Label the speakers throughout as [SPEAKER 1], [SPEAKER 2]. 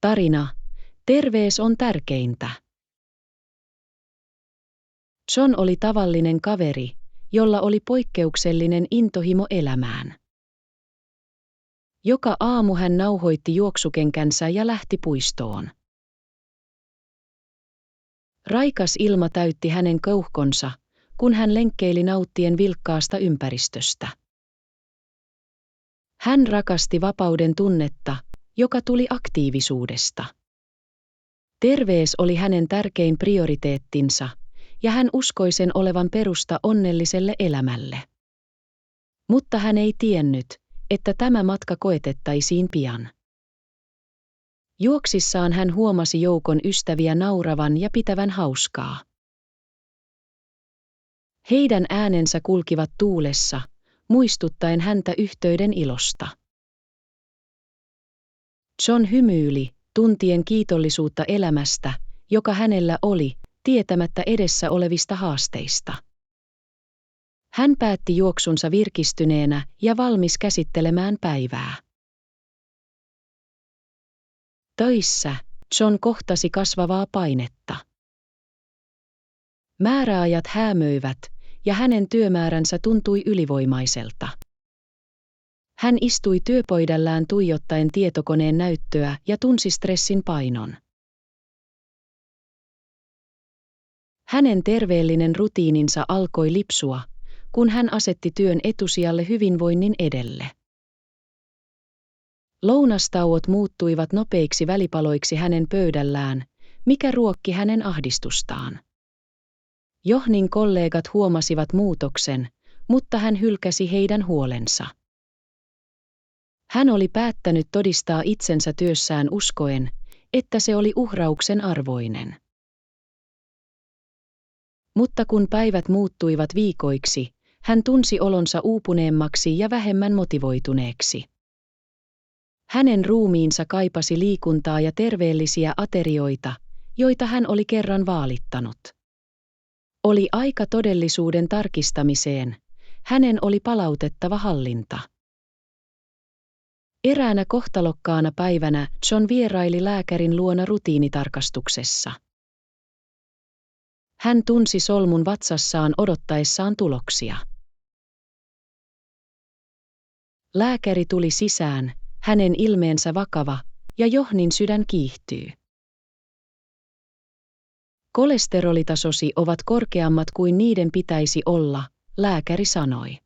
[SPEAKER 1] Tarina. Terveys on tärkeintä. John oli tavallinen kaveri, jolla oli poikkeuksellinen intohimo elämään. Joka aamu hän nauhoitti juoksukenkänsä ja lähti puistoon. Raikas ilma täytti hänen keuhkonsa, kun hän lenkkeili nauttien vilkkaasta ympäristöstä. Hän rakasti vapauden tunnetta, joka tuli aktiivisuudesta. Terveys oli hänen tärkein prioriteettinsa, ja hän uskoi sen olevan perusta onnelliselle elämälle. Mutta hän ei tiennyt, että tämä matka koetettaisiin pian. Juoksissaan hän huomasi joukon ystäviä nauravan ja pitävän hauskaa. Heidän äänensä kulkivat tuulessa, muistuttaen häntä yhteyden ilosta. John hymyili, tuntien kiitollisuutta elämästä, joka hänellä oli, tietämättä edessä olevista haasteista. Hän päätti juoksunsa virkistyneenä ja valmis käsittelemään päivää. Töissä John kohtasi kasvavaa painetta. Määräajat häämöivät, ja hänen työmääränsä tuntui ylivoimaiselta. Hän istui työpöydällään tuijottaen tietokoneen näyttöä ja tunsi stressin painon. Hänen terveellinen rutiininsa alkoi lipsua, kun hän asetti työn etusijalle hyvinvoinnin edelle. Lounastauot muuttuivat nopeiksi välipaloiksi hänen pöydällään, mikä ruokki hänen ahdistustaan. Johnin kollegat huomasivat muutoksen, mutta hän hylkäsi heidän huolensa. Hän oli päättänyt todistaa itsensä työssään uskoen, että se oli uhrauksen arvoinen. Mutta kun päivät muuttuivat viikoiksi, hän tunsi olonsa uupuneemmaksi ja vähemmän motivoituneeksi. Hänen ruumiinsa kaipasi liikuntaa ja terveellisiä aterioita, joita hän oli kerran vaalittanut. Oli aika todellisuuden tarkistamiseen, hänen oli palautettava hallinta. Eräänä kohtalokkaana päivänä John vieraili lääkärin luona rutiinitarkastuksessa. Hän tunsi solmun vatsassaan odottaessaan tuloksia. Lääkäri tuli sisään, hänen ilmeensä vakava, ja Johnin sydän kiihtyy. Kolesterolitasosi ovat korkeammat kuin niiden pitäisi olla, lääkäri sanoi.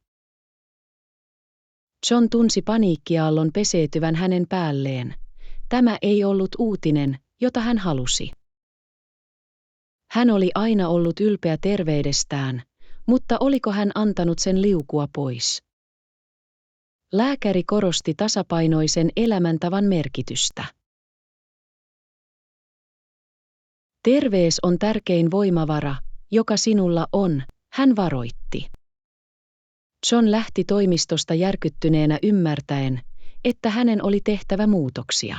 [SPEAKER 1] John tunsi paniikkiaallon peseytyvän hänen päälleen. Tämä ei ollut uutinen, jota hän halusi. Hän oli aina ollut ylpeä terveydestään, mutta oliko hän antanut sen liukua pois? Lääkäri korosti tasapainoisen elämäntavan merkitystä. Terveys on tärkein voimavara, joka sinulla on, hän varoitti. John lähti toimistosta järkyttyneenä ymmärtäen, että hänen oli tehtävä muutoksia.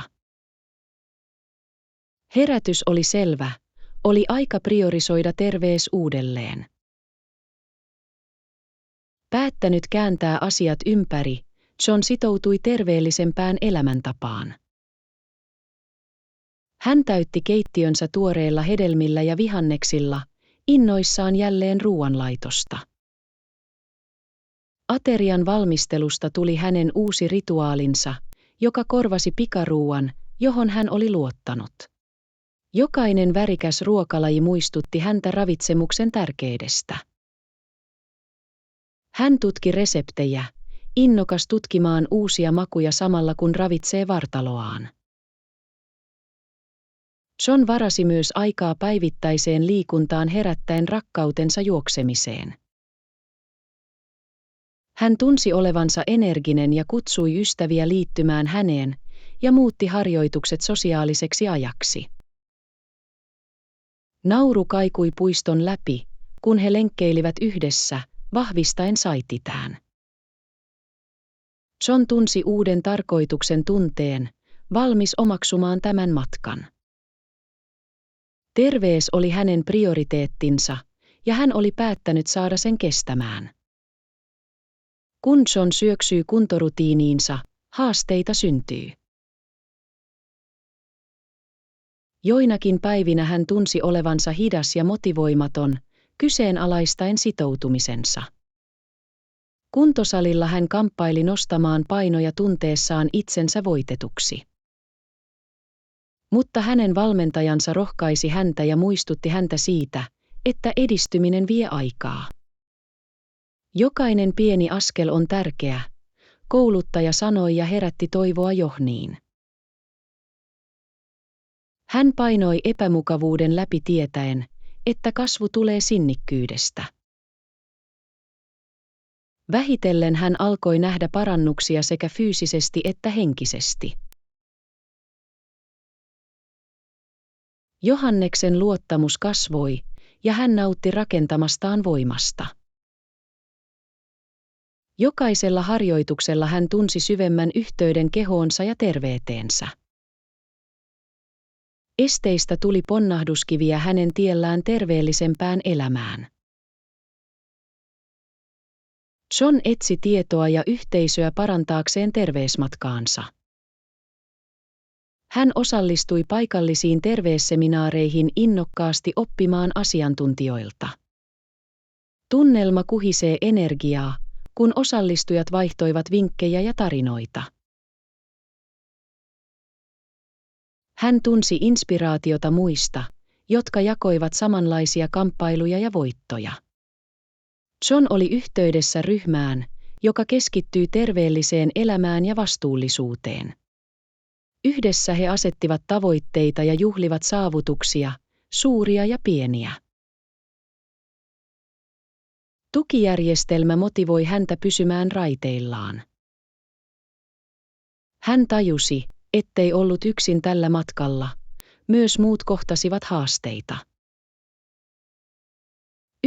[SPEAKER 1] Herätys oli selvä, oli aika priorisoida terveys uudelleen. Päättänyt kääntää asiat ympäri, John sitoutui terveellisempään elämäntapaan. Hän täytti keittiönsä tuoreilla hedelmillä ja vihanneksilla, innoissaan jälleen ruoanlaitosta. Aterian valmistelusta tuli hänen uusi rituaalinsa, joka korvasi pikaruuan, johon hän oli luottanut. Jokainen värikäs ruokalaji muistutti häntä ravitsemuksen tärkeydestä. Hän tutki reseptejä, innokas tutkimaan uusia makuja samalla kun ravitsee vartaloaan. John varasi myös aikaa päivittäiseen liikuntaan herättäen rakkautensa juoksemiseen. Hän tunsi olevansa energinen ja kutsui ystäviä liittymään häneen ja muutti harjoitukset sosiaaliseksi ajaksi. Nauru kaikui puiston läpi, kun he lenkkeilivät yhdessä, vahvistaen saititään. John tunsi uuden tarkoituksen tunteen, valmis omaksumaan tämän matkan. Terveys oli hänen prioriteettinsa, ja hän oli päättänyt saada sen kestämään. Kun John syöksyy kuntorutiiniinsa, haasteita syntyy. Joinakin päivinä hän tunsi olevansa hidas ja motivoimaton, kyseenalaistaen sitoutumisensa. Kuntosalilla hän kamppaili nostamaan painoja tunteessaan itsensä voitetuksi. Mutta hänen valmentajansa rohkaisi häntä ja muistutti häntä siitä, että edistyminen vie aikaa. Jokainen pieni askel on tärkeä, kouluttaja sanoi ja herätti toivoa Johniin. Hän painoi epämukavuuden läpi tietäen, että kasvu tulee sinnikkyydestä. Vähitellen hän alkoi nähdä parannuksia sekä fyysisesti että henkisesti. Johanneksen luottamus kasvoi, ja hän nautti rakentamastaan voimasta. Jokaisella harjoituksella hän tunsi syvemmän yhteyden kehoonsa ja terveyteensä. Esteistä tuli ponnahduskiviä hänen tiellään terveellisempään elämään. John etsi tietoa ja yhteisöä parantaakseen terveysmatkaansa. Hän osallistui paikallisiin terveysseminaareihin innokkaasti oppimaan asiantuntijoilta. Tunnelma kuhisee energiaa, kun osallistujat vaihtoivat vinkkejä ja tarinoita. Hän tunsi inspiraatiota muista, jotka jakoivat samanlaisia kamppailuja ja voittoja. John oli yhteydessä ryhmään, joka keskittyi terveelliseen elämään ja vastuullisuuteen. Yhdessä he asettivat tavoitteita ja juhlivat saavutuksia, suuria ja pieniä. Tukijärjestelmä motivoi häntä pysymään raiteillaan. Hän tajusi, ettei ollut yksin tällä matkalla, myös muut kohtasivat haasteita.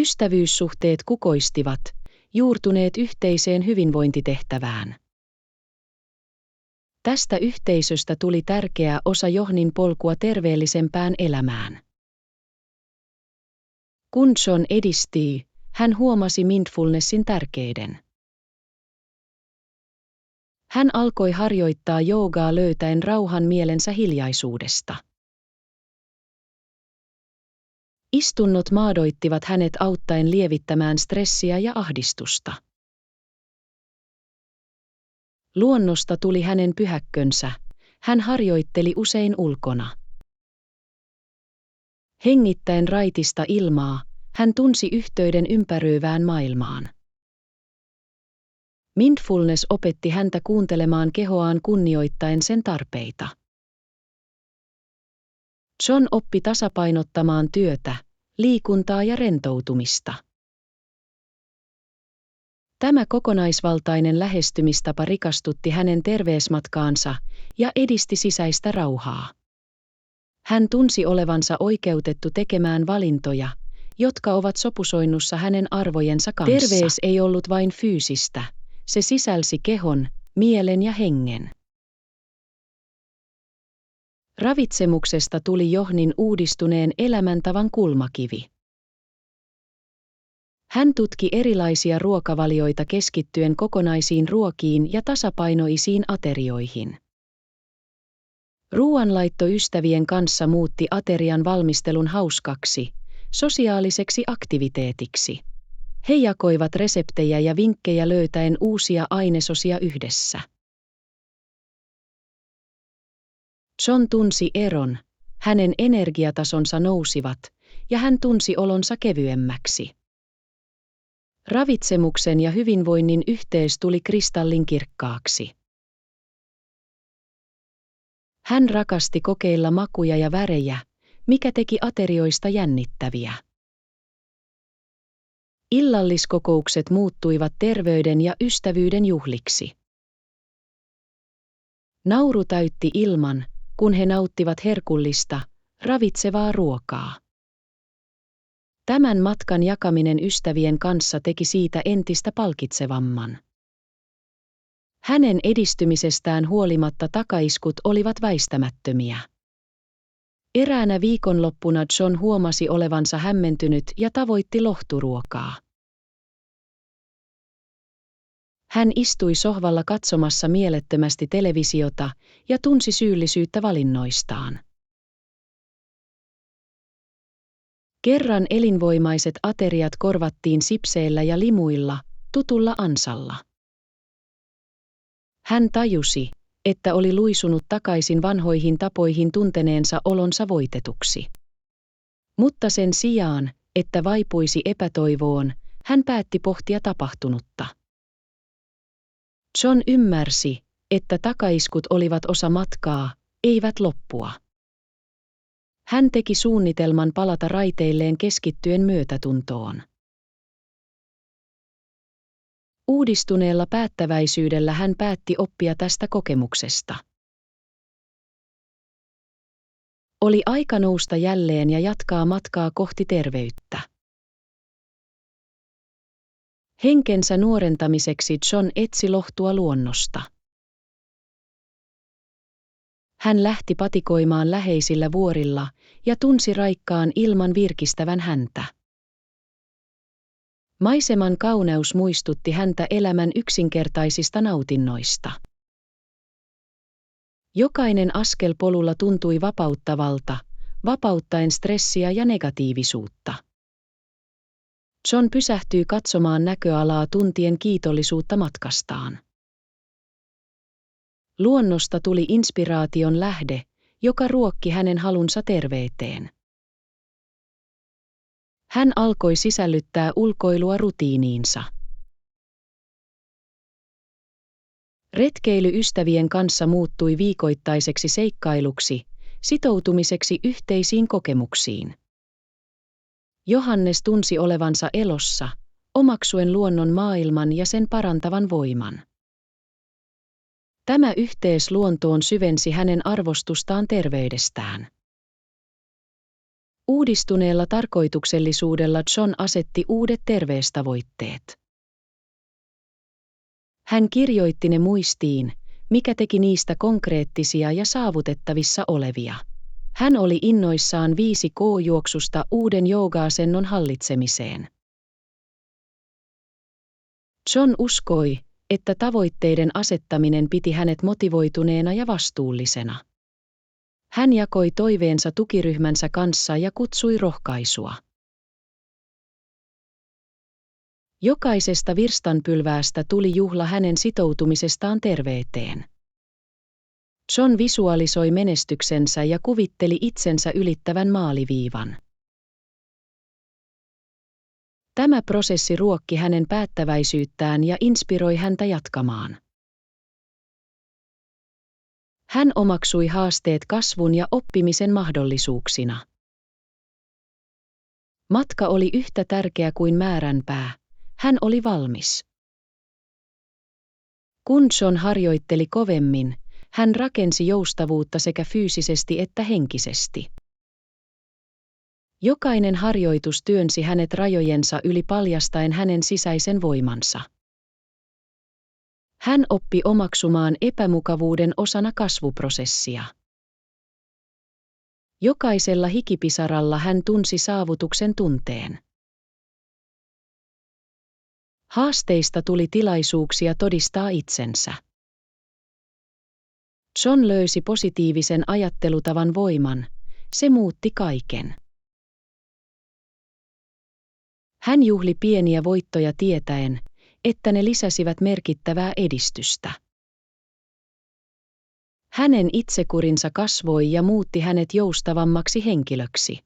[SPEAKER 1] Ystävyyssuhteet kukoistivat, juurtuneet yhteiseen hyvinvointitehtävään. Tästä yhteisöstä tuli tärkeä osa Johnin polkua terveellisempään elämään. Kun John edistyi, hän huomasi mindfulnessin tärkeyden. Hän alkoi harjoittaa joogaa löytäen rauhan mielensä hiljaisuudesta. Istunnot maadoittivat hänet auttaen lievittämään stressiä ja ahdistusta. Luonnosta tuli hänen pyhäkkönsä, hän harjoitteli usein ulkona. Hengittäen raitista ilmaa, hän tunsi yhteyden ympäröivään maailmaan. Mindfulness opetti häntä kuuntelemaan kehoaan kunnioittaen sen tarpeita. John oppi tasapainottamaan työtä, liikuntaa ja rentoutumista. Tämä kokonaisvaltainen lähestymistapa rikastutti hänen terveysmatkaansa ja edisti sisäistä rauhaa. Hän tunsi olevansa oikeutettu tekemään valintoja, jotka ovat sopusoinnussa hänen arvojensa kanssa. Terveys ei ollut vain fyysistä, se sisälsi kehon, mielen ja hengen. Ravitsemuksesta tuli Johnin uudistuneen elämäntavan kulmakivi. Hän tutki erilaisia ruokavalioita keskittyen kokonaisiin ruokiin ja tasapainoisiin aterioihin. Ruoanlaitto ystävien kanssa muutti aterian valmistelun hauskaksi, sosiaaliseksi aktiviteetiksi. He jakoivat reseptejä ja vinkkejä löytäen uusia ainesosia yhdessä. John tunsi eron, hänen energiatasonsa nousivat, ja hän tunsi olonsa kevyemmäksi. Ravitsemuksen ja hyvinvoinnin yhteys tuli kristallinkirkkaaksi. Hän rakasti kokeilla makuja ja värejä, mikä teki aterioista jännittäviä. Illalliskokoukset muuttuivat terveyden ja ystävyyden juhliksi. Nauru täytti ilman, kun he nauttivat herkullista, ravitsevaa ruokaa. Tämän matkan jakaminen ystävien kanssa teki siitä entistä palkitsevamman. Hänen edistymisestään huolimatta takaiskut olivat väistämättömiä. Eräänä viikonloppuna John huomasi olevansa hämmentynyt ja tavoitti lohturuokaa. Hän istui sohvalla katsomassa mielettömästi televisiota ja tunsi syyllisyyttä valinnoistaan. Kerran elinvoimaiset ateriat korvattiin sipseillä ja limuilla, tutulla ansalla. Hän tajusi, että oli luisunut takaisin vanhoihin tapoihin tunteneensa olonsa voitetuksi. Mutta sen sijaan, että vaipuisi epätoivoon, hän päätti pohtia tapahtunutta. John ymmärsi, että takaiskut olivat osa matkaa, eivät loppua. Hän teki suunnitelman palata raiteilleen keskittyen myötätuntoon. Uudistuneella päättäväisyydellä hän päätti oppia tästä kokemuksesta. Oli aika nousta jälleen ja jatkaa matkaa kohti terveyttä. Henkensä nuorentamiseksi John etsi lohtua luonnosta. Hän lähti patikoimaan läheisillä vuorilla ja tunsi raikkaan ilman virkistävän häntä. Maiseman kauneus muistutti häntä elämän yksinkertaisista nautinnoista. Jokainen askel polulla tuntui vapauttavalta, vapauttaen stressiä ja negatiivisuutta. John pysähtyi katsomaan näköalaa tuntien kiitollisuutta matkastaan. Luonnosta tuli inspiraation lähde, joka ruokki hänen halunsa terveyteen. Hän alkoi sisällyttää ulkoilua rutiiniinsa. Retkeily ystävien kanssa muuttui viikoittaiseksi seikkailuksi, sitoutumiseksi yhteisiin kokemuksiin. Johannes tunsi olevansa elossa, omaksuen luonnon maailman ja sen parantavan voiman. Tämä yhteys luontoon syvensi hänen arvostustaan terveydestään. Uudistuneella tarkoituksellisuudella John asetti uudet terveystavoitteet. Hän kirjoitti ne muistiin, mikä teki niistä konkreettisia ja saavutettavissa olevia. Hän oli innoissaan 5K-juoksusta uuden jooga-asennon hallitsemiseen. John uskoi, että tavoitteiden asettaminen piti hänet motivoituneena ja vastuullisena. Hän jakoi toiveensa tukiryhmänsä kanssa ja kutsui rohkaisua. Jokaisesta virstanpylväästä tuli juhla hänen sitoutumisestaan terveyteen. John visualisoi menestyksensä ja kuvitteli itsensä ylittävän maaliviivan. Tämä prosessi ruokki hänen päättäväisyyttään ja inspiroi häntä jatkamaan. Hän omaksui haasteet kasvun ja oppimisen mahdollisuuksina. Matka oli yhtä tärkeä kuin määränpää, hän oli valmis. Kun John harjoitteli kovemmin, hän rakensi joustavuutta sekä fyysisesti että henkisesti. Jokainen harjoitus työnsi hänet rajojensa yli paljastaen hänen sisäisen voimansa. Hän oppi omaksumaan epämukavuuden osana kasvuprosessia. Jokaisella hikipisaralla hän tunsi saavutuksen tunteen. Haasteista tuli tilaisuuksia todistaa itsensä. John löysi positiivisen ajattelutavan voiman, se muutti kaiken. Hän juhli pieniä voittoja tietäen, että ne lisäsivät merkittävää edistystä. Hänen itsekurinsa kasvoi ja muutti hänet joustavammaksi henkilöksi.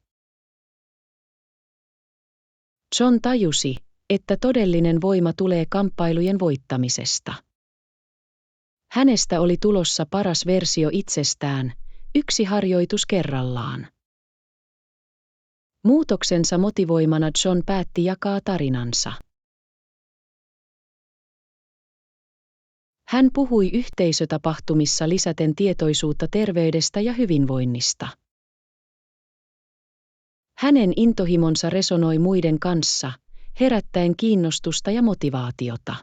[SPEAKER 1] John tajusi, että todellinen voima tulee kamppailujen voittamisesta. Hänestä oli tulossa paras versio itsestään, yksi harjoitus kerrallaan. Muutoksensa motivoimana John päätti jakaa tarinansa. Hän puhui yhteisötapahtumissa lisäten tietoisuutta terveydestä ja hyvinvoinnista. Hänen intohimonsa resonoi muiden kanssa, herättäen kiinnostusta ja motivaatiota.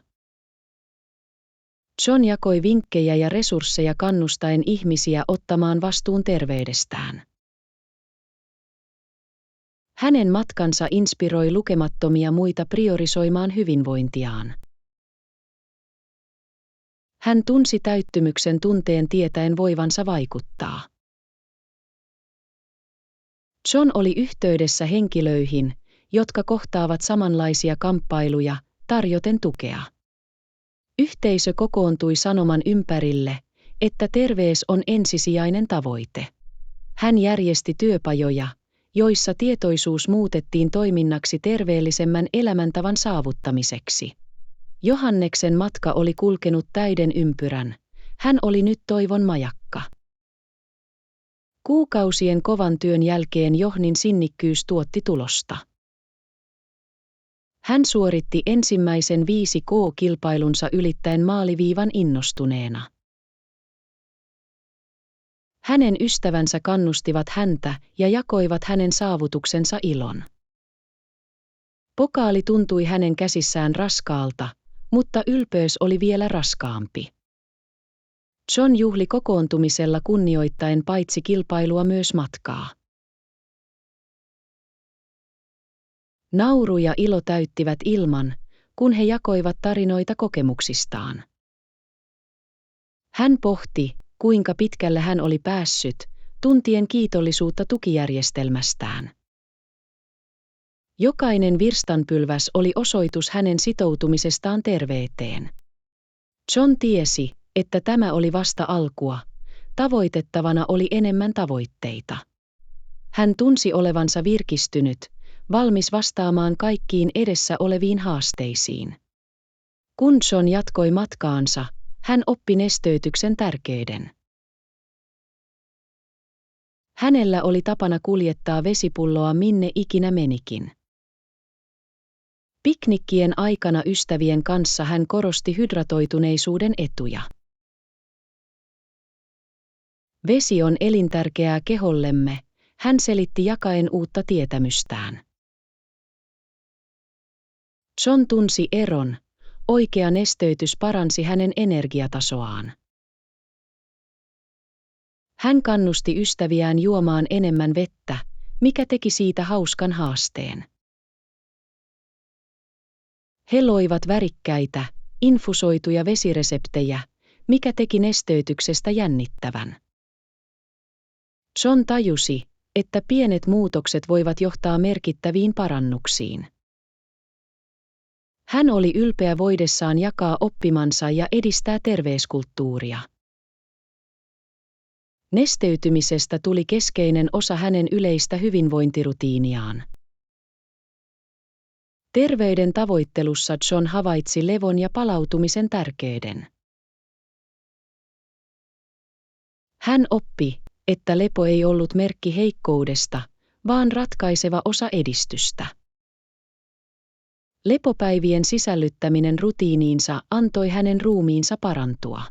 [SPEAKER 1] John jakoi vinkkejä ja resursseja kannustaen ihmisiä ottamaan vastuun terveydestään. Hänen matkansa inspiroi lukemattomia muita priorisoimaan hyvinvointiaan. Hän tunsi täyttymyksen tunteen tietäen voivansa vaikuttaa. John oli yhteydessä henkilöihin, jotka kohtaavat samanlaisia kamppailuja, tarjoten tukea. Yhteisö kokoontui sanoman ympärille, että terveys on ensisijainen tavoite. Hän järjesti työpajoja, joissa tietoisuus muutettiin toiminnaksi terveellisemmän elämäntavan saavuttamiseksi. Johanneksen matka oli kulkenut täyden ympyrän. Hän oli nyt toivon majakka. Kuukausien kovan työn jälkeen Johnin sinnikkyys tuotti tulosta. Hän suoritti ensimmäisen 5K-kilpailunsa ylittäen maaliviivan innostuneena. Hänen ystävänsä kannustivat häntä ja jakoivat hänen saavutuksensa ilon. Pokaali tuntui hänen käsissään raskaalta, mutta ylpeys oli vielä raskaampi. John juhli kokoontumisella kunnioittaen paitsi kilpailua myös matkaa. Nauru ja ilo täyttivät ilman, kun he jakoivat tarinoita kokemuksistaan. Hän pohti, kuinka pitkälle hän oli päässyt, tuntien kiitollisuutta tukijärjestelmästään. Jokainen virstanpylväs oli osoitus hänen sitoutumisestaan terveyteen. John tiesi, että tämä oli vasta alkua, tavoitettavana oli enemmän tavoitteita. Hän tunsi olevansa virkistynyt, valmis vastaamaan kaikkiin edessä oleviin haasteisiin. Kun John jatkoi matkaansa, hän oppi nesteytyksen tärkeyden. Hänellä oli tapana kuljettaa vesipulloa minne ikinä menikin. Piknikkien aikana ystävien kanssa hän korosti hydratoituneisuuden etuja. Vesi on elintärkeää kehollemme, hän selitti jakaen uutta tietämystään. John tunsi eron, oikea nesteytys paransi hänen energiatasoaan. Hän kannusti ystäviään juomaan enemmän vettä, mikä teki siitä hauskan haasteen. He loivat värikkäitä, infusoituja vesireseptejä, mikä teki nesteytyksestä jännittävän. John tajusi, että pienet muutokset voivat johtaa merkittäviin parannuksiin. Hän oli ylpeä voidessaan jakaa oppimansa ja edistää terveyskulttuuria. Nesteytymisestä tuli keskeinen osa hänen yleistä hyvinvointirutiiniaan. Terveyden tavoittelussa John havaitsi levon ja palautumisen tärkeyden. Hän oppi, että lepo ei ollut merkki heikkoudesta, vaan ratkaiseva osa edistystä. Lepopäivien sisällyttäminen rutiiniinsa antoi hänen ruumiinsa parantua.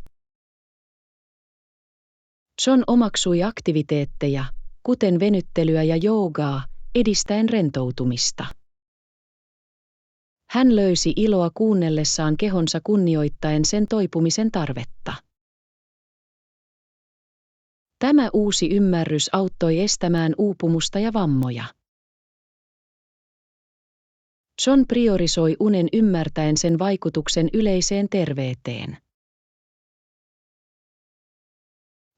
[SPEAKER 1] John omaksui aktiviteetteja, kuten venyttelyä ja joogaa, edistäen rentoutumista. Hän löysi iloa kuunnellessaan kehonsa kunnioittaen sen toipumisen tarvetta. Tämä uusi ymmärrys auttoi estämään uupumusta ja vammoja. John priorisoi unen ymmärtäen sen vaikutuksen yleiseen terveyteen.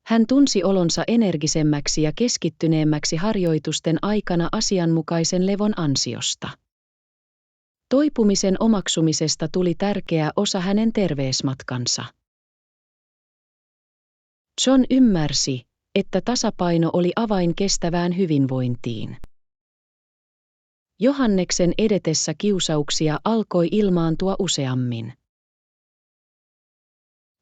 [SPEAKER 1] Hän tunsi olonsa energisemmäksi ja keskittyneemmäksi harjoitusten aikana asianmukaisen levon ansiosta. Toipumisen omaksumisesta tuli tärkeä osa hänen terveysmatkansa. John ymmärsi, että tasapaino oli avain kestävään hyvinvointiin. Johanneksen edetessä kiusauksia alkoi ilmaantua useammin.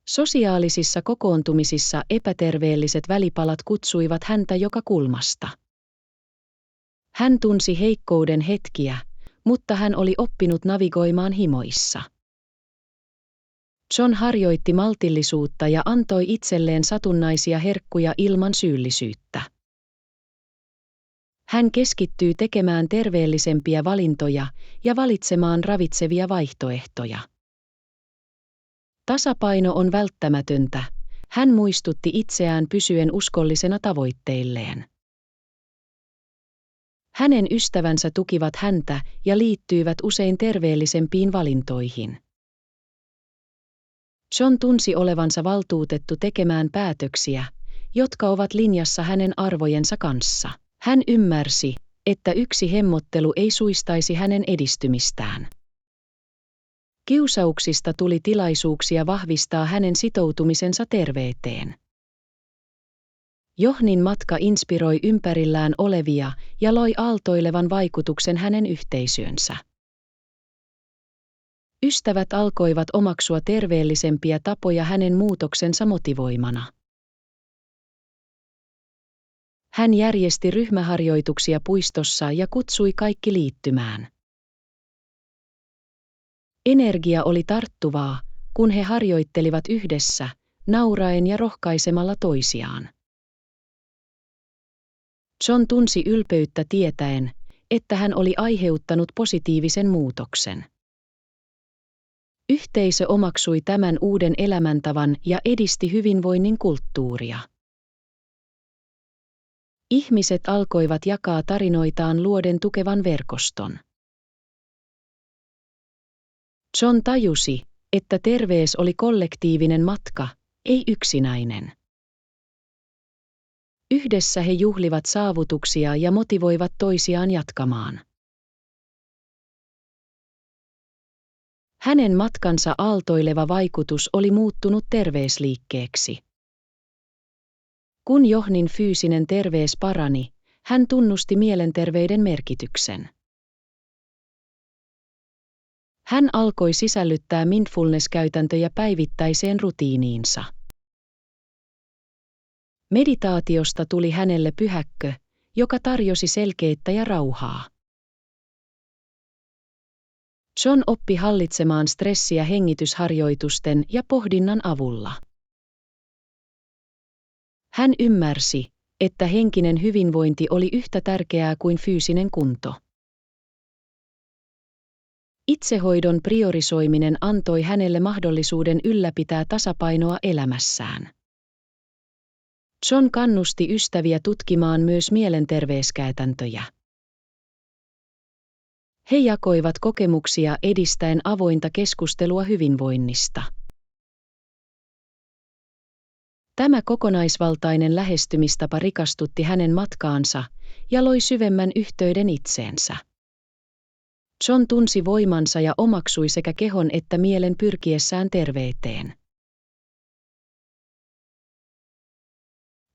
[SPEAKER 1] Sosiaalisissa kokoontumisissa epäterveelliset välipalat kutsuivat häntä joka kulmasta. Hän tunsi heikkouden hetkiä, mutta hän oli oppinut navigoimaan himoissa. John harjoitti maltillisuutta ja antoi itselleen satunnaisia herkkuja ilman syyllisyyttä. Hän keskittyy tekemään terveellisempiä valintoja ja valitsemaan ravitsevia vaihtoehtoja. Tasapaino on välttämätöntä, hän muistutti itseään pysyen uskollisena tavoitteilleen. Hänen ystävänsä tukivat häntä ja liittyivät usein terveellisempiin valintoihin. John tunsi olevansa valtuutettu tekemään päätöksiä, jotka ovat linjassa hänen arvojensa kanssa. Hän ymmärsi, että yksi hemmottelu ei suistaisi hänen edistymistään. Kiusauksista tuli tilaisuuksia vahvistaa hänen sitoutumisensa terveyteen. Johnin matka inspiroi ympärillään olevia ja loi aaltoilevan vaikutuksen hänen yhteisöönsä. Ystävät alkoivat omaksua terveellisempiä tapoja hänen muutoksensa motivoimana. Hän järjesti ryhmäharjoituksia puistossa ja kutsui kaikki liittymään. Energia oli tarttuvaa, kun he harjoittelivat yhdessä, nauraen ja rohkaisemalla toisiaan. John tunsi ylpeyttä tietäen, että hän oli aiheuttanut positiivisen muutoksen. Yhteisö omaksui tämän uuden elämäntavan ja edisti hyvinvoinnin kulttuuria. Ihmiset alkoivat jakaa tarinoitaan luoden tukevan verkoston. John tajusi, että terveys oli kollektiivinen matka, ei yksinäinen. Yhdessä he juhlivat saavutuksia ja motivoivat toisiaan jatkamaan. Hänen matkansa aaltoileva vaikutus oli muuttunut terveysliikkeeksi. Kun Johnin fyysinen terveys parani, hän tunnusti mielenterveyden merkityksen. Hän alkoi sisällyttää mindfulness-käytäntöjä päivittäiseen rutiiniinsa. Meditaatiosta tuli hänelle pyhäkkö, joka tarjosi selkeyttä ja rauhaa. John oppi hallitsemaan stressiä hengitysharjoitusten ja pohdinnan avulla. Hän ymmärsi, että henkinen hyvinvointi oli yhtä tärkeää kuin fyysinen kunto. Itsehoidon priorisoiminen antoi hänelle mahdollisuuden ylläpitää tasapainoa elämässään. John kannusti ystäviä tutkimaan myös mielenterveyskäytäntöjä. He jakoivat kokemuksia edistäen avointa keskustelua hyvinvoinnista. Tämä kokonaisvaltainen lähestymistapa rikastutti hänen matkaansa ja loi syvemmän yhteyden itseensä. John tunsi voimansa ja omaksui sekä kehon että mielen pyrkiessään terveyteen.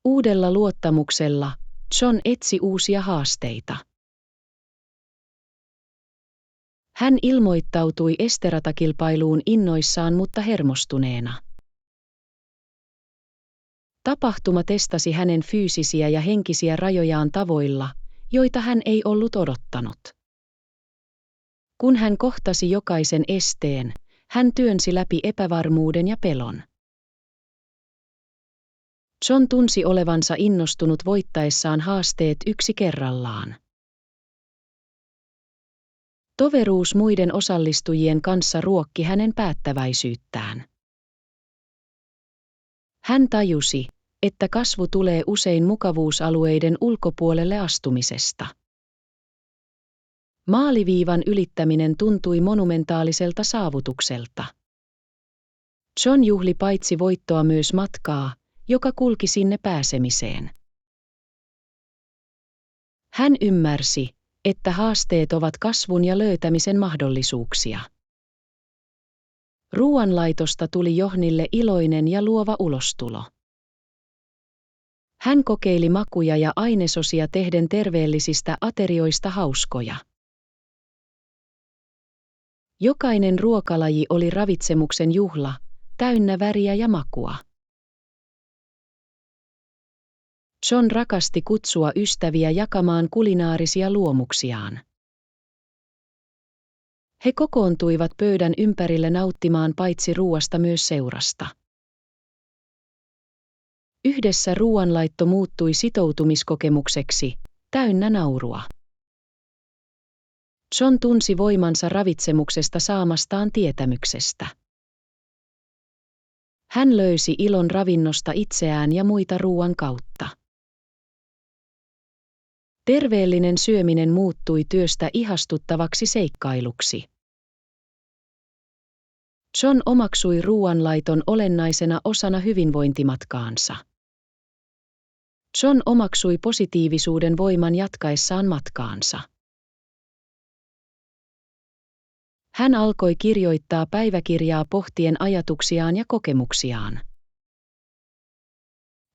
[SPEAKER 1] Uudella luottamuksella John etsi uusia haasteita. Hän ilmoittautui esteratakilpailuun innoissaan, mutta hermostuneena. Tapahtuma testasi hänen fyysisiä ja henkisiä rajojaan tavoilla, joita hän ei ollut odottanut. Kun hän kohtasi jokaisen esteen, hän työnsi läpi epävarmuuden ja pelon. John tunsi olevansa innostunut voittaessaan haasteet yksi kerrallaan. Toveruus muiden osallistujien kanssa ruokki hänen päättäväisyyttään. Hän tajusi, että kasvu tulee usein mukavuusalueiden ulkopuolelle astumisesta. Maaliviivan ylittäminen tuntui monumentaaliselta saavutukselta. John juhli paitsi voittoa myös matkaa, joka kulki sinne pääsemiseen. Hän ymmärsi, että haasteet ovat kasvun ja löytämisen mahdollisuuksia. Ruoanlaitosta tuli Johnille iloinen ja luova ulostulo. Hän kokeili makuja ja ainesosia tehden terveellisistä aterioista hauskoja. Jokainen ruokalaji oli ravitsemuksen juhla, täynnä väriä ja makua. John rakasti kutsua ystäviä jakamaan kulinaarisia luomuksiaan. He kokoontuivat pöydän ympärille nauttimaan paitsi ruuasta myös seurasta. Yhdessä ruoanlaitto muuttui sitoutumiskokemukseksi, täynnä naurua. John tunsi voimansa ravitsemuksesta saamastaan tietämyksestä. Hän löysi ilon ravinnosta itseään ja muita ruoan kautta. Terveellinen syöminen muuttui työstä ihastuttavaksi seikkailuksi. John omaksui ruoanlaiton olennaisena osana hyvinvointimatkaansa. John omaksui positiivisuuden voiman jatkaessaan matkaansa. Hän alkoi kirjoittaa päiväkirjaa pohtien ajatuksiaan ja kokemuksiaan.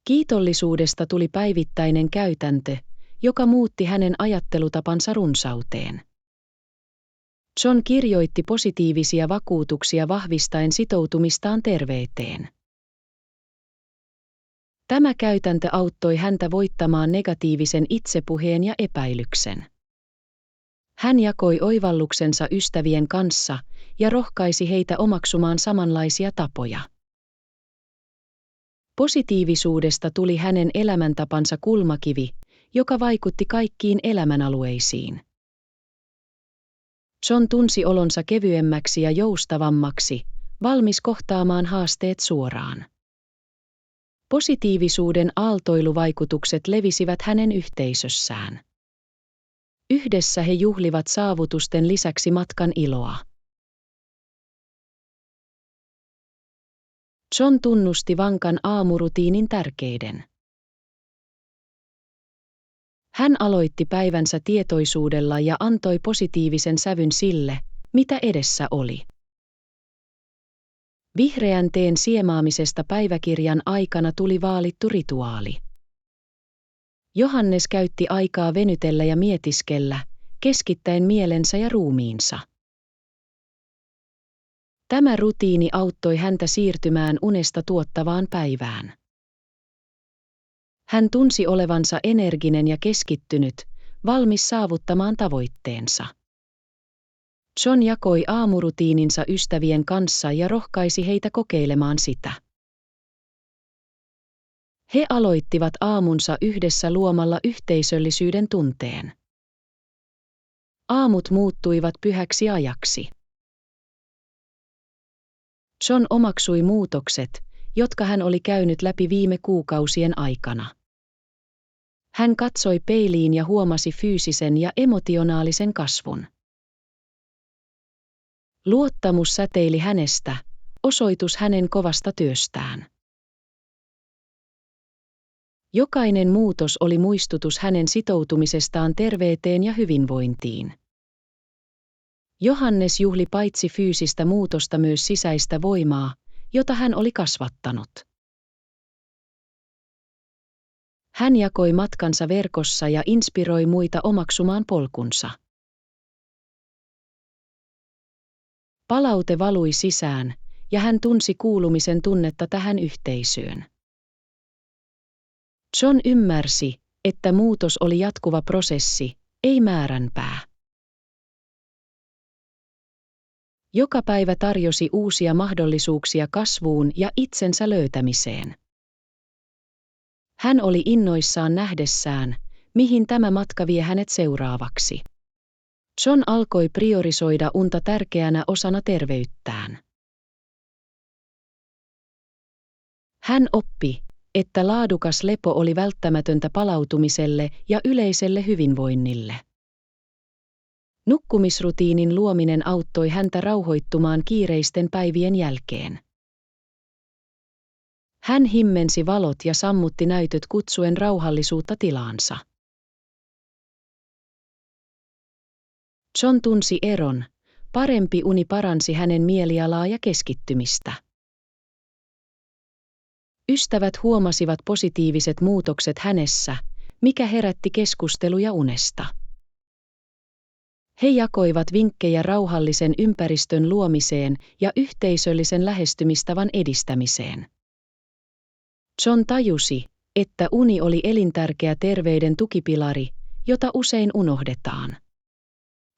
[SPEAKER 1] Kiitollisuudesta tuli päivittäinen käytäntö, joka muutti hänen ajattelutapansa runsauteen. John kirjoitti positiivisia vakuutuksia vahvistaen sitoutumistaan terveyteen. Tämä käytäntö auttoi häntä voittamaan negatiivisen itsepuheen ja epäilyksen. Hän jakoi oivalluksensa ystävien kanssa ja rohkaisi heitä omaksumaan samanlaisia tapoja. Positiivisuudesta tuli hänen elämäntapansa kulmakivi, joka vaikutti kaikkiin elämänalueisiin. John tunsi olonsa kevyemmäksi ja joustavammaksi, valmis kohtaamaan haasteet suoraan. Positiivisuuden aaltoiluvaikutukset levisivät hänen yhteisössään. Yhdessä he juhlivat saavutusten lisäksi matkan iloa. John tunnusti vankan aamurutiinin tärkeyden. Hän aloitti päivänsä tietoisuudella ja antoi positiivisen sävyn sille, mitä edessä oli. Vihreän teen siemaamisesta päiväkirjan aikana tuli vaalittu rituaali. Johannes käytti aikaa venytellä ja mietiskellä, keskittäen mielensä ja ruumiinsa. Tämä rutiini auttoi häntä siirtymään unesta tuottavaan päivään. Hän tunsi olevansa energinen ja keskittynyt, valmis saavuttamaan tavoitteensa. John jakoi aamurutiininsa ystävien kanssa ja rohkaisi heitä kokeilemaan sitä. He aloittivat aamunsa yhdessä luomalla yhteisöllisyyden tunteen. Aamut muuttuivat pyhäksi ajaksi. John omaksui muutokset, jotka hän oli käynyt läpi viime kuukausien aikana. Hän katsoi peiliin ja huomasi fyysisen ja emotionaalisen kasvun. Luottamus säteili hänestä, osoitus hänen kovasta työstään. Jokainen muutos oli muistutus hänen sitoutumisestaan terveyteen ja hyvinvointiin. Johannes juhli paitsi fyysistä muutosta myös sisäistä voimaa, jota hän oli kasvattanut. Hän jakoi matkansa verkossa ja inspiroi muita omaksumaan polkunsa. Palaute valui sisään, ja hän tunsi kuulumisen tunnetta tähän yhteisöön. John ymmärsi, että muutos oli jatkuva prosessi, ei määränpää. Joka päivä tarjosi uusia mahdollisuuksia kasvuun ja itsensä löytämiseen. Hän oli innoissaan nähdessään, mihin tämä matka vie hänet seuraavaksi. John alkoi priorisoida unta tärkeänä osana terveyttään. Hän oppi, että laadukas lepo oli välttämätöntä palautumiselle ja yleiselle hyvinvoinnille. Nukkumisrutiinin luominen auttoi häntä rauhoittumaan kiireisten päivien jälkeen. Hän himmensi valot ja sammutti näytöt kutsuen rauhallisuutta tilaansa. John tunsi eron, parempi uni paransi hänen mielialaa ja keskittymistä. Ystävät huomasivat positiiviset muutokset hänessä, mikä herätti keskusteluja unesta. He jakoivat vinkkejä rauhallisen ympäristön luomiseen ja yhteisöllisen lähestymistavan edistämiseen. John tajusi, että uni oli elintärkeä terveyden tukipilari, jota usein unohdetaan.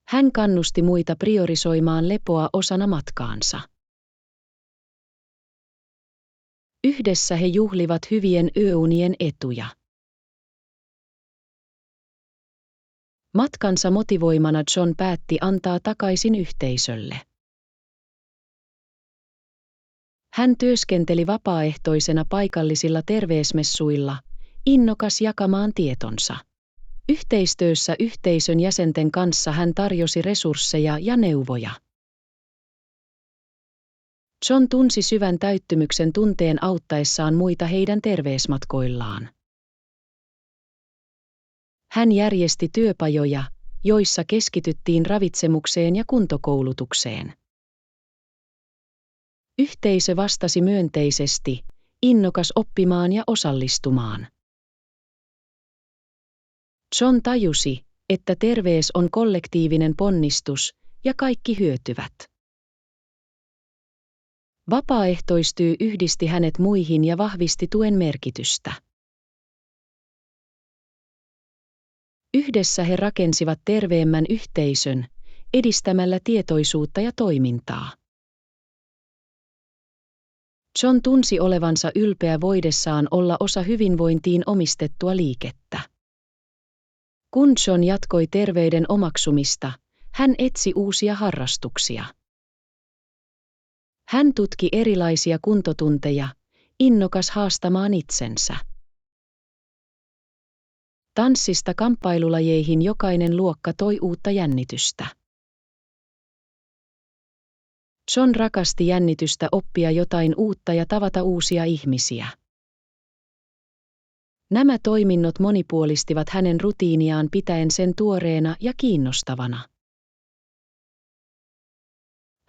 [SPEAKER 1] Hän kannusti muita priorisoimaan lepoa osana matkaansa. Yhdessä he juhlivat hyvien yöunien etuja. Matkansa motivoimana John päätti antaa takaisin yhteisölle. Hän työskenteli vapaaehtoisena paikallisilla terveysmessuilla, innokas jakamaan tietonsa. Yhteistyössä yhteisön jäsenten kanssa hän tarjosi resursseja ja neuvoja. John tunsi syvän täyttymyksen tunteen auttaessaan muita heidän terveysmatkoillaan. Hän järjesti työpajoja, joissa keskityttiin ravitsemukseen ja kuntokoulutukseen. Yhteisö vastasi myönteisesti, innokas oppimaan ja osallistumaan. John tajusi, että terveys on kollektiivinen ponnistus ja kaikki hyötyvät. Vapaaehtoistyö yhdisti hänet muihin ja vahvisti tuen merkitystä. Yhdessä he rakensivat terveemmän yhteisön, edistämällä tietoisuutta ja toimintaa. John tunsi olevansa ylpeä voidessaan olla osa hyvinvointiin omistettua liikettä. Kun John jatkoi terveyden omaksumista, hän etsi uusia harrastuksia. Hän tutki erilaisia kuntotunteja, innokas haastamaan itsensä. Tanssista kamppailulajeihin jokainen luokka toi uutta jännitystä. John rakasti jännitystä oppia jotain uutta ja tavata uusia ihmisiä. Nämä toiminnot monipuolistivat hänen rutiiniaan pitäen sen tuoreena ja kiinnostavana.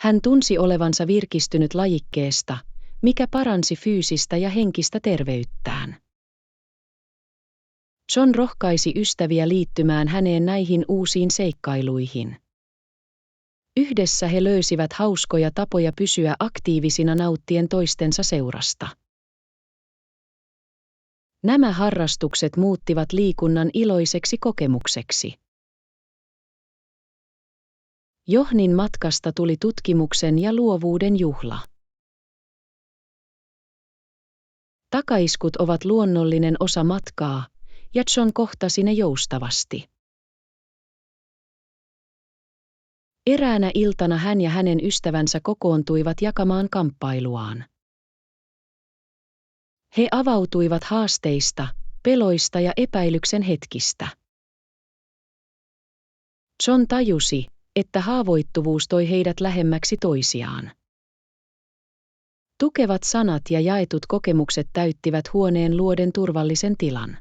[SPEAKER 1] Hän tunsi olevansa virkistynyt lajikkeesta, mikä paransi fyysistä ja henkistä terveyttään. John rohkaisi ystäviä liittymään häneen näihin uusiin seikkailuihin. Yhdessä he löysivät hauskoja tapoja pysyä aktiivisina nauttien toistensa seurasta. Nämä harrastukset muuttivat liikunnan iloiseksi kokemukseksi. Johnin matkasta tuli tutkimuksen ja luovuuden juhla. Takaiskut ovat luonnollinen osa matkaa, ja John kohtasi ne joustavasti. Eräänä iltana hän ja hänen ystävänsä kokoontuivat jakamaan kamppailuaan. He avautuivat haasteista, peloista ja epäilyksen hetkistä. John tajusi, että haavoittuvuus toi heidät lähemmäksi toisiaan. Tukevat sanat ja jaetut kokemukset täyttivät huoneen luoden turvallisen tilan.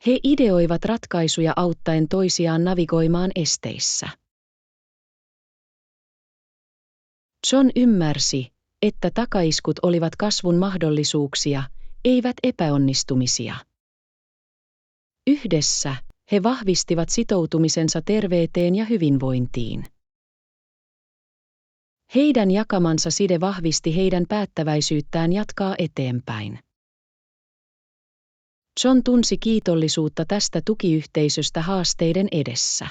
[SPEAKER 1] He ideoivat ratkaisuja auttaen toisiaan navigoimaan esteissä. John ymmärsi, että takaiskut olivat kasvun mahdollisuuksia, eivät epäonnistumisia. Yhdessä he vahvistivat sitoutumisensa terveyteen ja hyvinvointiin. Heidän jakamansa side vahvisti heidän päättäväisyyttään jatkaa eteenpäin. John tunsi kiitollisuutta tästä tukiyhteisöstä haasteiden edessä.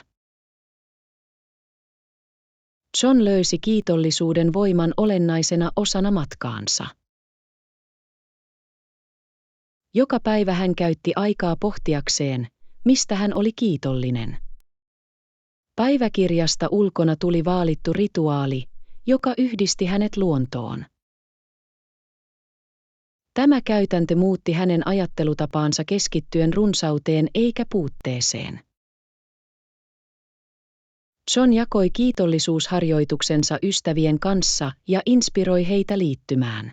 [SPEAKER 1] John löysi kiitollisuuden voiman olennaisena osana matkaansa. Joka päivä hän käytti aikaa pohtiakseen, mistä hän oli kiitollinen. Päiväkirjasta ulkona tuli vaalittu rituaali, joka yhdisti hänet luontoon. Tämä käytäntö muutti hänen ajattelutapaansa keskittyen runsauteen eikä puutteeseen. John jakoi kiitollisuusharjoituksensa ystävien kanssa ja inspiroi heitä liittymään.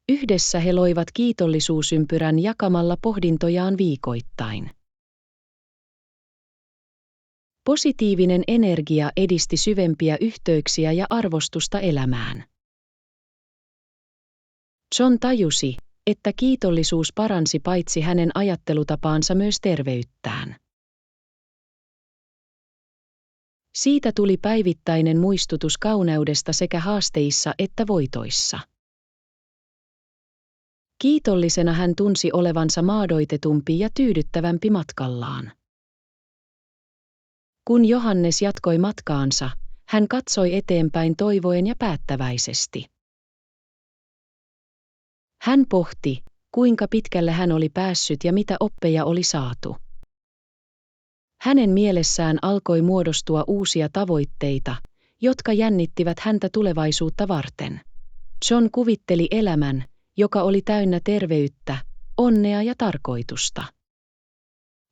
[SPEAKER 1] Yhdessä he loivat kiitollisuusympyrän jakamalla pohdintojaan viikoittain. Positiivinen energia edisti syvempiä yhteyksiä ja arvostusta elämään. John tajusi, että kiitollisuus paransi paitsi hänen ajattelutapaansa myös terveyttään. Siitä tuli päivittäinen muistutus kauneudesta sekä haasteissa että voitoissa. Kiitollisena hän tunsi olevansa maadoitetumpi ja tyydyttävämpi matkallaan. Kun Johannes jatkoi matkaansa, hän katsoi eteenpäin toivoen ja päättäväisesti. Hän pohti, kuinka pitkälle hän oli päässyt ja mitä oppeja oli saatu. Hänen mielessään alkoi muodostua uusia tavoitteita, jotka jännittivät häntä tulevaisuutta varten. John kuvitteli elämän, joka oli täynnä terveyttä, onnea ja tarkoitusta.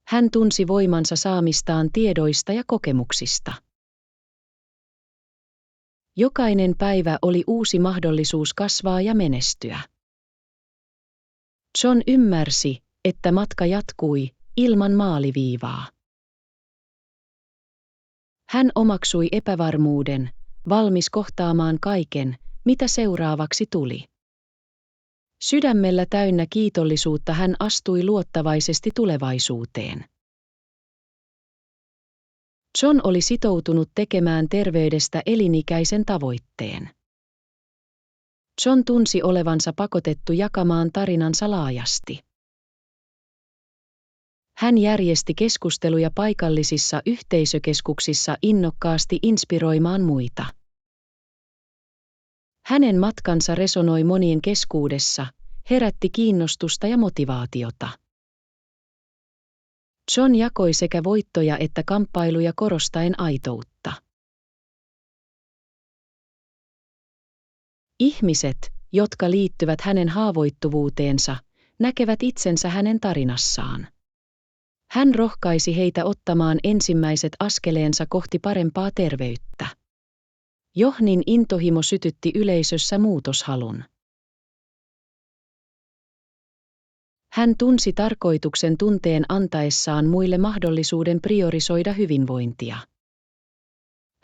[SPEAKER 1] Hän tunsi voimansa saamistaan tiedoista ja kokemuksista. Jokainen päivä oli uusi mahdollisuus kasvaa ja menestyä. John ymmärsi, että matka jatkui ilman maaliviivaa. Hän omaksui epävarmuuden, valmis kohtaamaan kaiken, mitä seuraavaksi tuli. Sydämellä täynnä kiitollisuutta hän astui luottavaisesti tulevaisuuteen. John oli sitoutunut tekemään terveydestä elinikäisen tavoitteen. John tunsi olevansa pakotettu jakamaan tarinansa laajasti. Hän järjesti keskusteluja paikallisissa yhteisökeskuksissa innokkaasti inspiroimaan muita. Hänen matkansa resonoi monien keskuudessa, herätti kiinnostusta ja motivaatiota. John jakoi sekä voittoja että kamppailuja korostaen aitoutta. Ihmiset, jotka liittyvät hänen haavoittuvuuteensa, näkevät itsensä hänen tarinassaan. Hän rohkaisi heitä ottamaan ensimmäiset askeleensa kohti parempaa terveyttä. Johnin intohimo sytytti yleisössä muutoshalun. Hän tunsi tarkoituksen tunteen antaessaan muille mahdollisuuden priorisoida hyvinvointia.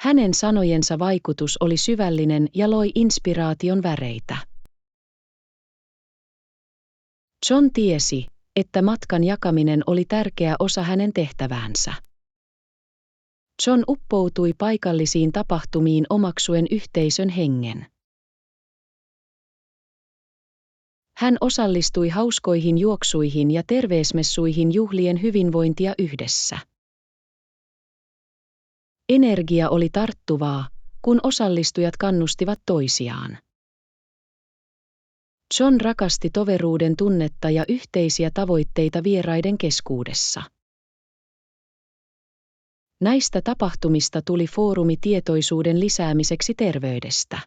[SPEAKER 1] Hänen sanojensa vaikutus oli syvällinen ja loi inspiraation väreitä. John tiesi, että matkan jakaminen oli tärkeä osa hänen tehtäväänsä. John uppoutui paikallisiin tapahtumiin omaksuen yhteisön hengen. Hän osallistui hauskoihin juoksuihin ja terveysmessuihin juhlien hyvinvointia yhdessä. Energia oli tarttuvaa, kun osallistujat kannustivat toisiaan. John rakasti toveruuden tunnetta ja yhteisiä tavoitteita vieraiden keskuudessa. Näistä tapahtumista tuli foorumi tietoisuuden lisäämiseksi terveydestä.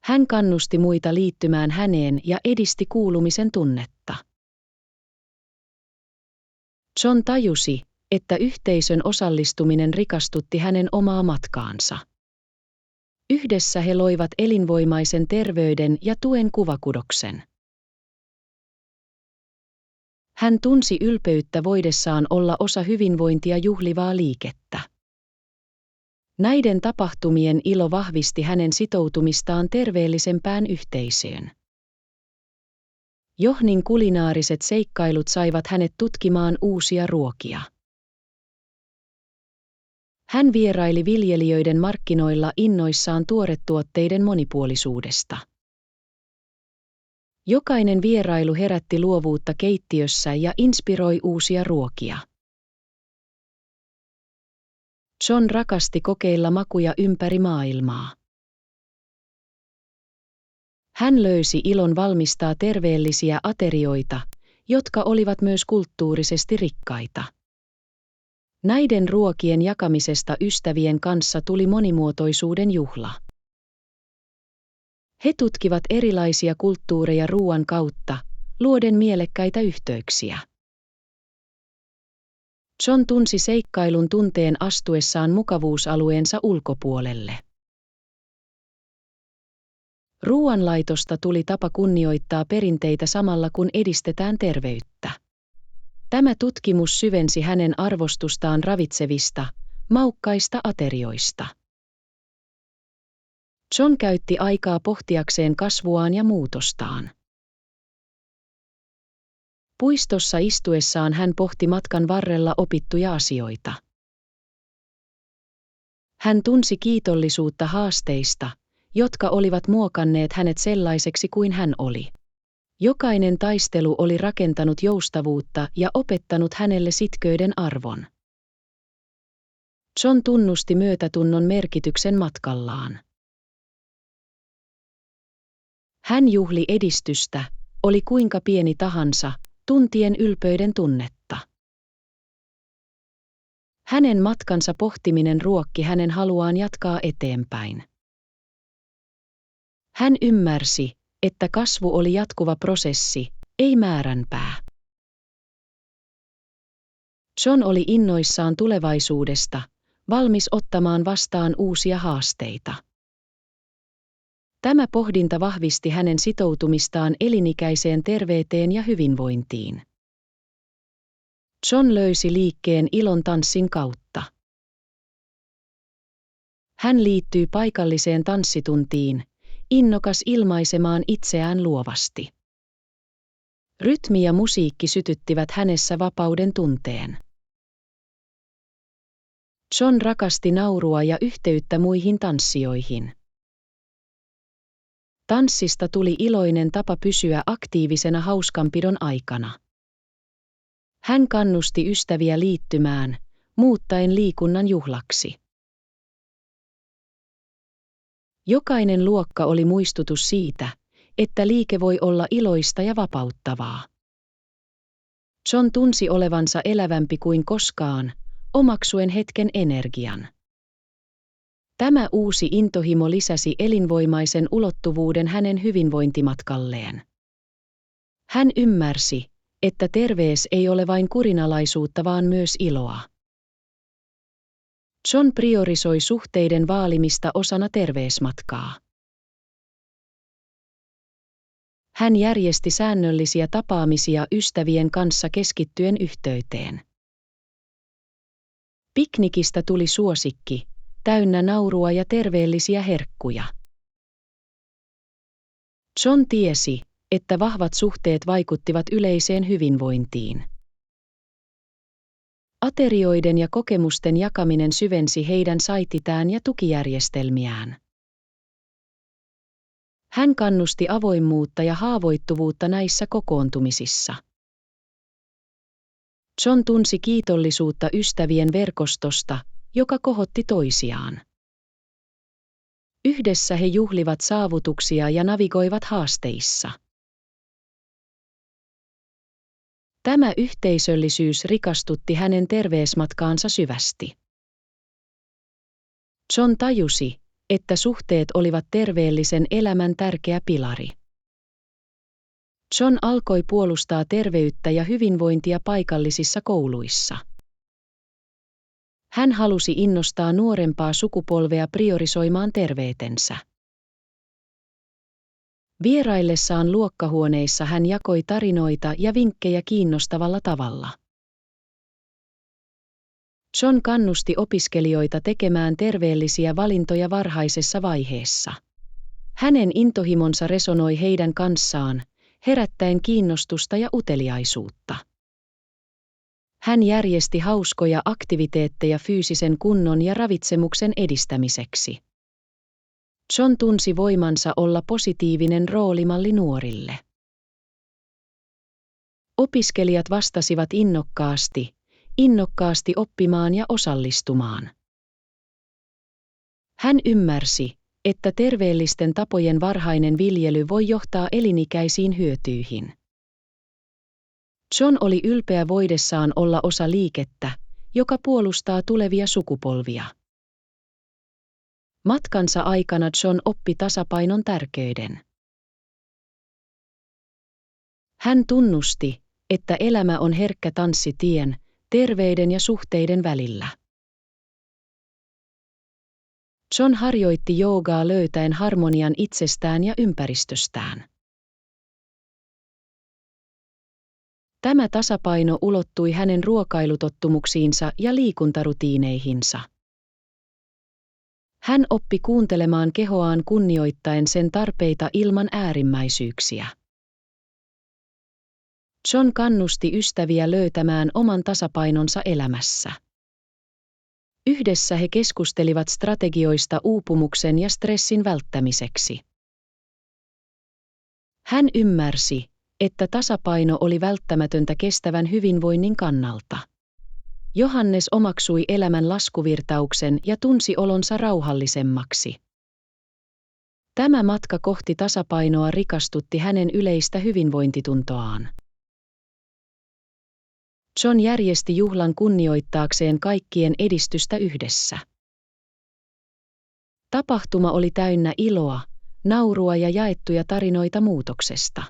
[SPEAKER 1] Hän kannusti muita liittymään häneen ja edisti kuulumisen tunnetta. John tajusi, että yhteisön osallistuminen rikastutti hänen omaa matkaansa. Yhdessä he loivat elinvoimaisen terveyden ja tuen kuvakudoksen. Hän tunsi ylpeyttä voidessaan olla osa hyvinvointia juhlivaa liikettä. Näiden tapahtumien ilo vahvisti hänen sitoutumistaan terveellisempään yhteisöön. Johnin kulinaariset seikkailut saivat hänet tutkimaan uusia ruokia. Hän vieraili viljelijöiden markkinoilla innoissaan tuoretuotteiden monipuolisuudesta. Jokainen vierailu herätti luovuutta keittiössä ja inspiroi uusia ruokia. John rakasti kokeilla makuja ympäri maailmaa. Hän löysi ilon valmistaa terveellisiä aterioita, jotka olivat myös kulttuurisesti rikkaita. Näiden ruokien jakamisesta ystävien kanssa tuli monimuotoisuuden juhla. He tutkivat erilaisia kulttuureja ruoan kautta, luoden mielekkäitä yhteyksiä. John tunsi seikkailun tunteen astuessaan mukavuusalueensa ulkopuolelle. Ruoanlaitosta tuli tapa kunnioittaa perinteitä samalla kun edistetään terveyttä. Tämä tutkimus syvensi hänen arvostustaan ravitsevista, maukkaista aterioista. John käytti aikaa pohtiakseen kasvuaan ja muutostaan. Puistossa istuessaan hän pohti matkan varrella opittuja asioita. Hän tunsi kiitollisuutta haasteista, jotka olivat muokanneet hänet sellaiseksi kuin hän oli. Jokainen taistelu oli rakentanut joustavuutta ja opettanut hänelle sitkeyden arvon. John tunnusti myötätunnon merkityksen matkallaan. Hän juhli edistystä, oli kuinka pieni tahansa, tuntien ylpeyden tunnetta. Hänen matkansa pohtiminen ruokki hänen haluaan jatkaa eteenpäin. Hän ymmärsi, että kasvu oli jatkuva prosessi, ei määränpää. John oli innoissaan tulevaisuudesta, valmis ottamaan vastaan uusia haasteita. Tämä pohdinta vahvisti hänen sitoutumistaan elinikäiseen terveyteen ja hyvinvointiin. John löysi liikkeen ilon tanssin kautta. Hän liittyi paikalliseen tanssituntiin, innokas ilmaisemaan itseään luovasti. Rytmi ja musiikki sytyttivät hänessä vapauden tunteen. John rakasti naurua ja yhteyttä muihin tanssijoihin. Tanssista tuli iloinen tapa pysyä aktiivisena hauskanpidon aikana. Hän kannusti ystäviä liittymään, muuttaen liikunnan juhlaksi. Jokainen luokka oli muistutus siitä, että liike voi olla iloista ja vapauttavaa. John tunsi olevansa elävämpi kuin koskaan, omaksuen hetken energian. Tämä uusi intohimo lisäsi elinvoimaisen ulottuvuuden hänen hyvinvointimatkalleen. Hän ymmärsi, että terveys ei ole vain kurinalaisuutta vaan myös iloa. John priorisoi suhteiden vaalimista osana terveysmatkaa. Hän järjesti säännöllisiä tapaamisia ystävien kanssa keskittyen yhteyteen. Piknikistä tuli suosikki, täynnä naurua ja terveellisiä herkkuja. John tiesi, että vahvat suhteet vaikuttivat yleiseen hyvinvointiin. Aterioiden ja kokemusten jakaminen syvensi heidän saititään ja tukijärjestelmiään. Hän kannusti avoimuutta ja haavoittuvuutta näissä kokoontumisissa. John tunsi kiitollisuutta ystävien verkostosta, joka kohotti toisiaan. Yhdessä he juhlivat saavutuksia ja navigoivat haasteissa. Tämä yhteisöllisyys rikastutti hänen terveysmatkaansa syvästi. John tajusi, että suhteet olivat terveellisen elämän tärkeä pilari. John alkoi puolustaa terveyttä ja hyvinvointia paikallisissa kouluissa. Hän halusi innostaa nuorempaa sukupolvea priorisoimaan terveytensä. Vieraillessaan luokkahuoneissa hän jakoi tarinoita ja vinkkejä kiinnostavalla tavalla. John kannusti opiskelijoita tekemään terveellisiä valintoja varhaisessa vaiheessa. Hänen intohimonsa resonoi heidän kanssaan, herättäen kiinnostusta ja uteliaisuutta. Hän järjesti hauskoja aktiviteetteja fyysisen kunnon ja ravitsemuksen edistämiseksi. John tunsi voimansa olla positiivinen roolimalli nuorille. Opiskelijat vastasivat innokkaasti oppimaan ja osallistumaan. Hän ymmärsi, että terveellisten tapojen varhainen viljely voi johtaa elinikäisiin hyötyihin. John oli ylpeä voidessaan olla osa liikettä, joka puolustaa tulevia sukupolvia. Matkansa aikana John oppi tasapainon tärkeyden. Hän tunnusti, että elämä on herkkä tanssitien, terveyden ja suhteiden välillä. John harjoitti joogaa löytäen harmonian itsestään ja ympäristöstään. Tämä tasapaino ulottui hänen ruokailutottumuksiinsa ja liikuntarutiineihinsa. Hän oppi kuuntelemaan kehoaan kunnioittaen sen tarpeita ilman äärimmäisyyksiä. John kannusti ystäviä löytämään oman tasapainonsa elämässä. Yhdessä he keskustelivat strategioista uupumuksen ja stressin välttämiseksi. Hän ymmärsi, että tasapaino oli välttämätöntä kestävän hyvinvoinnin kannalta. Johannes omaksui elämän laskuvirtauksen ja tunsi olonsa rauhallisemmaksi. Tämä matka kohti tasapainoa rikastutti hänen yleistä hyvinvointituntoaan. John järjesti juhlan kunnioittaakseen kaikkien edistystä yhdessä. Tapahtuma oli täynnä iloa, naurua ja jaettuja tarinoita muutoksesta.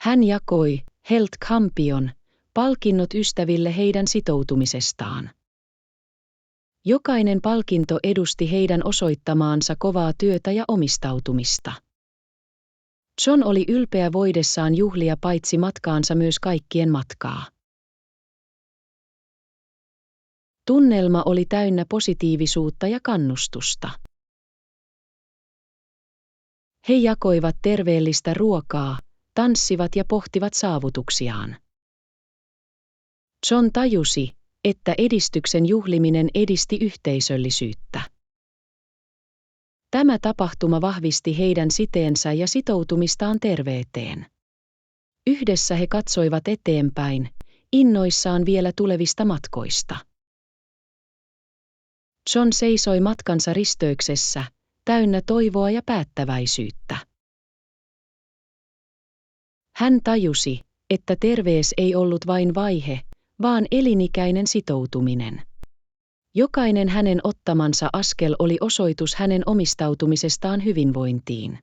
[SPEAKER 1] Hän jakoi Health Champion -palkinnot ystäville heidän sitoutumisestaan. Jokainen palkinto edusti heidän osoittamaansa kovaa työtä ja omistautumista. John oli ylpeä voidessaan juhlia paitsi matkaansa myös kaikkien matkaa. Tunnelma oli täynnä positiivisuutta ja kannustusta. He jakoivat terveellistä ruokaa, tanssivat ja pohtivat saavutuksiaan. John tajusi, että edistyksen juhliminen edisti yhteisöllisyyttä. Tämä tapahtuma vahvisti heidän siteensä ja sitoutumistaan terveyteen. Yhdessä he katsoivat eteenpäin, innoissaan vielä tulevista matkoista. John seisoi matkansa risteyksessä, täynnä toivoa ja päättäväisyyttä. Hän tajusi, että terveys ei ollut vain vaihe, vaan elinikäinen sitoutuminen. Jokainen hänen ottamansa askel oli osoitus hänen omistautumisestaan hyvinvointiin.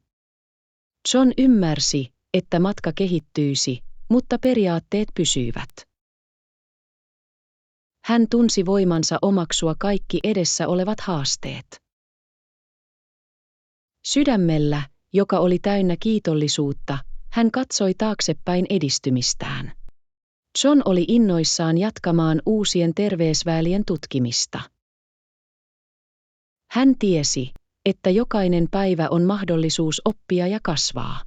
[SPEAKER 1] John ymmärsi, että matka kehittyisi, mutta periaatteet pysyivät. Hän tunsi voimansa omaksua kaikki edessä olevat haasteet. Sydämellä, joka oli täynnä kiitollisuutta, hän katsoi taaksepäin edistymistään. John oli innoissaan jatkamaan uusien terveysväylien tutkimista. Hän tiesi, että jokainen päivä on mahdollisuus oppia ja kasvaa.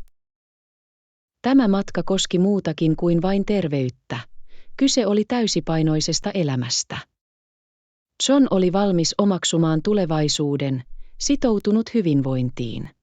[SPEAKER 1] Tämä matka koski muutakin kuin vain terveyttä. Kyse oli täysipainoisesta elämästä. John oli valmis omaksumaan tulevaisuuden, sitoutunut hyvinvointiin.